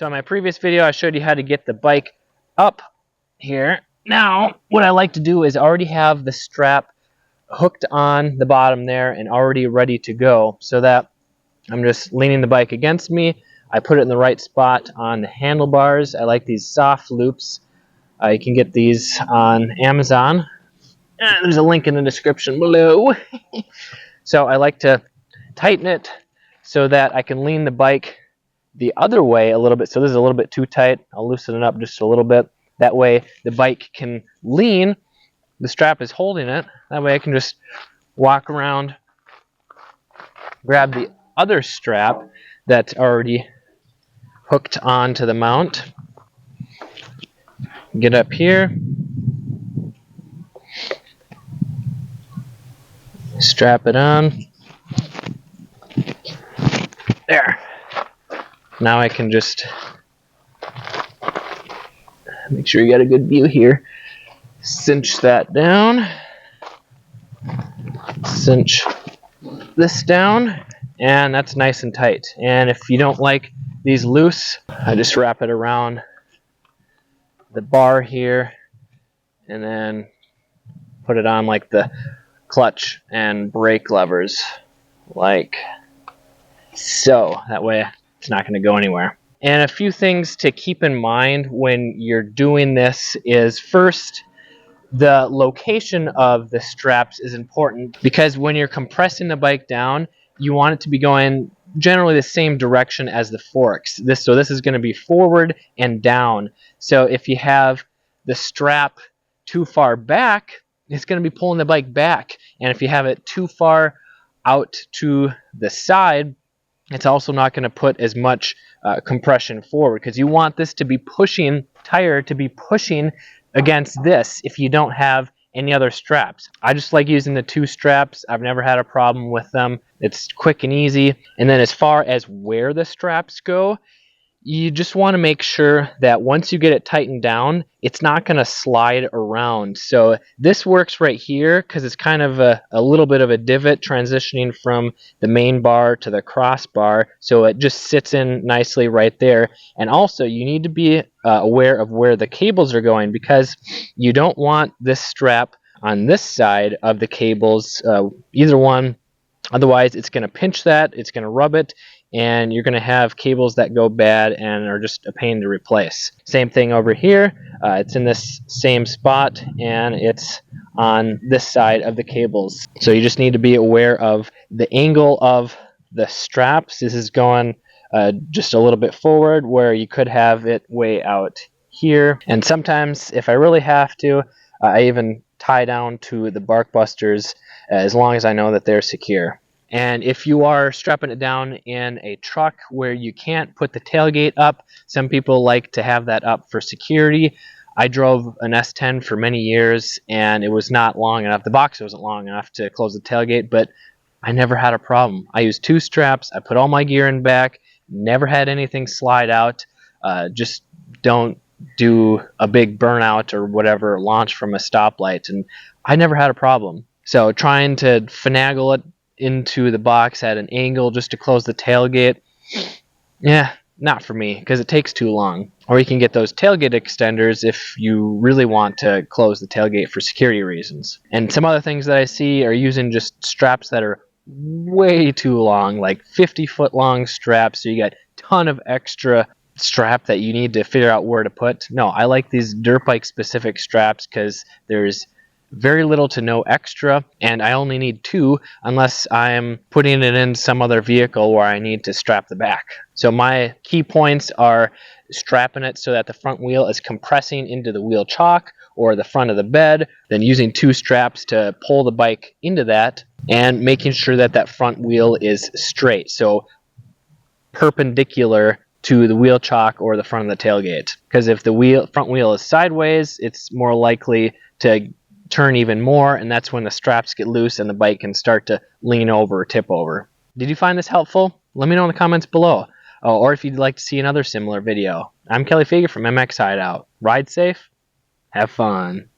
So in my previous video, I showed you how to get the bike up here. Now, what I like to do is already have the strap hooked on the bottom there and already ready to go, so that I'm just leaning the bike against me. I put it in the right spot on the handlebars. I like these soft loops. You can get these on Amazon. There's a link in the description below. So I like to tighten it so that I can lean the bike the other way a little bit. So this is a little bit too tight. I'll loosen it up just a little bit. That way the bike can lean. The strap is holding it. That way I can just walk around, grab the other strap that's already hooked onto the mount, get up here, strap it on. There. Now I can just make sure you got a good view here. Cinch that down. Cinch this down, and that's nice and tight. And if you don't like these loose, I just wrap it around the bar here and then put it on like the clutch and brake levers, like so. That way it's not going to go anywhere. And a few things to keep in mind when you're doing this is, first, the location of the straps is important, because when you're compressing the bike down, you want it to be going generally the same direction as the forks. So this is going to be forward and down. So if you have the strap too far back, it's going to be pulling the bike back. And if you have it too far out to the side, it's also not going to put as much compression forward, because you want this to be pushing, tire to be pushing against this if you don't have any other straps. I just like using the two straps. I've never had a problem with them. It's quick and easy. And then as far as where the straps go, you just want to make sure that once you get it tightened down, it's not going to slide around. So this works right here because it's kind of a little bit of a divot transitioning from the main bar to the crossbar. So it just sits in nicely right there. And also you need to be aware of where the cables are going, because you don't want this strap on this side of the cables, either one. Otherwise, it's going to pinch that, it's going to rub it, and you're going to have cables that go bad and are just a pain to replace. Same thing over here. It's in this same spot, and it's on this side of the cables. So you just need to be aware of the angle of the straps. This is going just a little bit forward, where you could have it way out here. And sometimes, if I really have to, I even tie down to the bark busters, as long as I know that they're secure. And if you are strapping it down in a truck where you can't put the tailgate up, some people like to have that up for security. I drove an S10 for many years, and it was not long enough. The box wasn't long enough to close the tailgate, but I never had a problem. I used two straps. I put all my gear in back. Never had anything slide out. Just don't do a big burnout or whatever, launch from a stoplight, and I never had a problem. So trying to finagle it into the box at an angle just to close the tailgate, yeah, not for me, because it takes too long. Or you can get those tailgate extenders if you really want to close the tailgate for security reasons. And some other things that I see are using just straps that are way too long, like 50-foot long straps, so you got a ton of extra strap that you need to figure out where to put. No, I like these dirt bike specific straps because there's very little to no extra, and I only need two unless I'm putting it in some other vehicle where I need to strap the back. So my key points are strapping it so that the front wheel is compressing into the wheel chock or the front of the bed, then using two straps to pull the bike into that, and making sure that that front wheel is straight, so perpendicular to the wheel chock or the front of the tailgate. Because if the front wheel is sideways, it's more likely to turn even more, and that's when the straps get loose and the bike can start to lean over or tip over. Did you find this helpful? Let me know in the comments below. Oh, or if you'd like to see another similar video. I'm Kelly Fager from MXHideout. Ride safe, have fun.